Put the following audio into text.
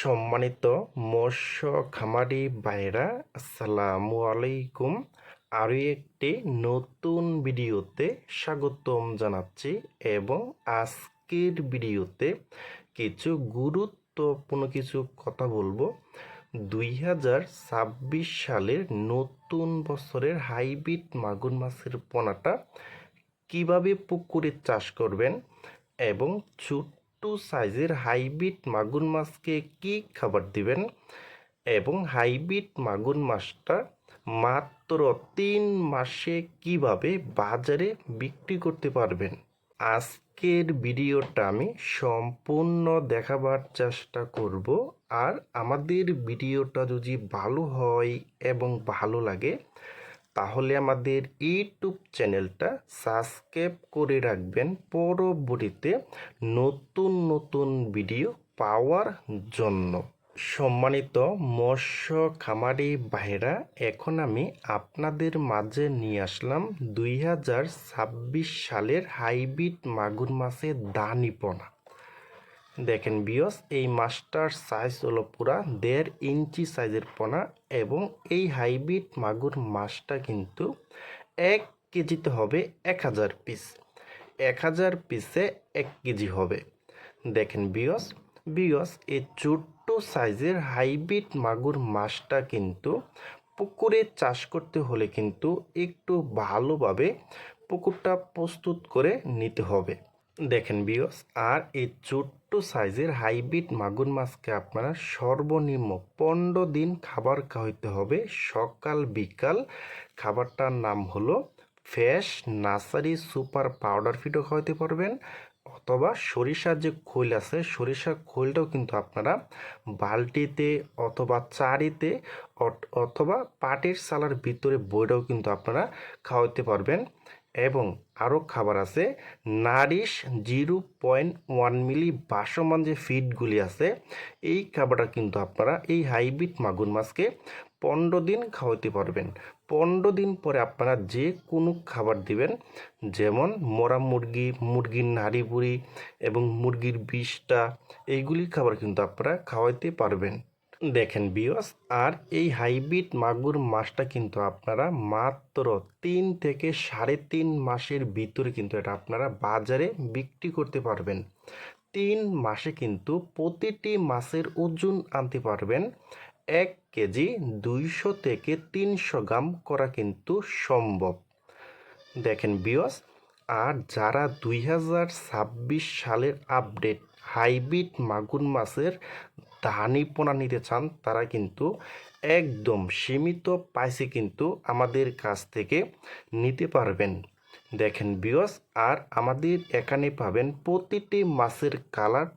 সম্মানিত মৎস্য খামারি ভাইরা, আসসালামু আলাইকুম। আরও একটি নতুন ভিডিওতে স্বাগতম জানাচ্ছি এবং আজকের ভিডিওতে কিছু গুরুত্বপূর্ণ কিছু কথা বলবো। 2026 সালের নতুন বছরের হাইব্রিড মাগুর মাছের পোনাটা কিভাবে পুকুরে চাষ করবেন এবং ছোট্ট সাইজের হাইব্রিড মাগুর মাছকে কী খাবার দিবেন এবং হাইব্রিড মাগুর মাছটা মাত্র 3 মাসে কিভাবে বাজারে বিক্রি করতে পারবেন। আজকের ভিডিওটা আমি সম্পূর্ণ দেখাবার চেষ্টা করব। আর আমাদের ভিডিওটা যদি ভালো হয় এবং ভালো লাগে তাহলে আমাদের ইউটিউব চ্যানেলটা সাবস্ক্রাইব করে রাখবেন পরবর্তীতে নতুন নতুন ভিডিও পাওয়ার জন্য। সম্মানিত মৎস্য খামারি ভাইরা, এখন আমি আপনাদের মাঝে নিয়ে আসলাম 2026 সালের হাইব্রিড মাগুর মাছের দানি পোনা। দেখেন বিয়স, এই মাছটার সাইজ হলো পুরা 1.5 ইঞ্চি সাইজের পোনা এবং এই হাইব্রিড মাগুর মাছটা কিন্তু 1 কেজিতে হবে 1000 পিস। 1000 পিসে 1 কেজি হবে। দেখেন বিয়স এই ছোট্ট সাইজের হাইব্রিড মাগুর মাছটা কিন্তু পুকুরে চাষ করতে হলে কিন্তু একটু ভালোভাবে পুকুরটা প্রস্তুত করে নিতে হবে। দেখেন বিয়স, আর এই ছোট্ট সাইজের হাইব্রিড মাগুর মাছকে আপনারা সর্বনিম্ন 15 দিন খাবার খাওয়াইতে হবে, সকাল বিকাল। খাবারটার নাম হলো ফ্রেশ নার্সারি সুপার পাউডার ফিডও খাওয়াইতে পারবেন, অথবা সরিষার যে খোল আছে সরিষার খোলটাও কিন্তু আপনারা বালতিতে অথবা চারিতে অথবা পাটের চালার ভিতরে বইটাও কিন্তু আপনারা খাওয়াইতে পারবেন। এবং আরও খাবার আছে নারিশ 0.1 মিলি ভাসমান যে ফিডগুলি আছে, এই খাবারটা কিন্তু আপনারা এই হাইব্রিড মাগুর মাছকে 15 দিন খাওয়াতে পারবেন। 15 দিন পরে আপনারা যে কোনো খাবার দিবেন, যেমন মরা মুরগি, মুরগির নাড়ি বুড়ি এবং মুরগির বিষটা, এইগুলি খাবার কিন্তু আপনারা খাওয়াইতে পারবেন। দেখেন বিয়স, আর এই হাইব্রিড মাগুর মাছটা কিন্তু আপনারা মাত্র 3 থেকে 3.5 মাসের ভিতরে কিন্তু এটা আপনারা বাজারে বিক্রি করতে পারবেন। 3 মাসে কিন্তু প্রতিটি মাছের ওজন আনতে পারবেন 1 কেজি 200 থেকে 300 গ্রাম করা কিন্তু সম্ভব। দেখেন বিয়স, আর যারা 2026 সালের আপডেট হাইব্রিড মাগুর মাছের দানি পোনা নিতে চান তারা কিন্তু একদম সীমিত প্রাইসে কিন্তু আমাদের কাছ থেকে নিতে পারবেন। দেখেন বিয়স, আর আমাদের এখানে পাবেন প্রতিটি মাছের কালার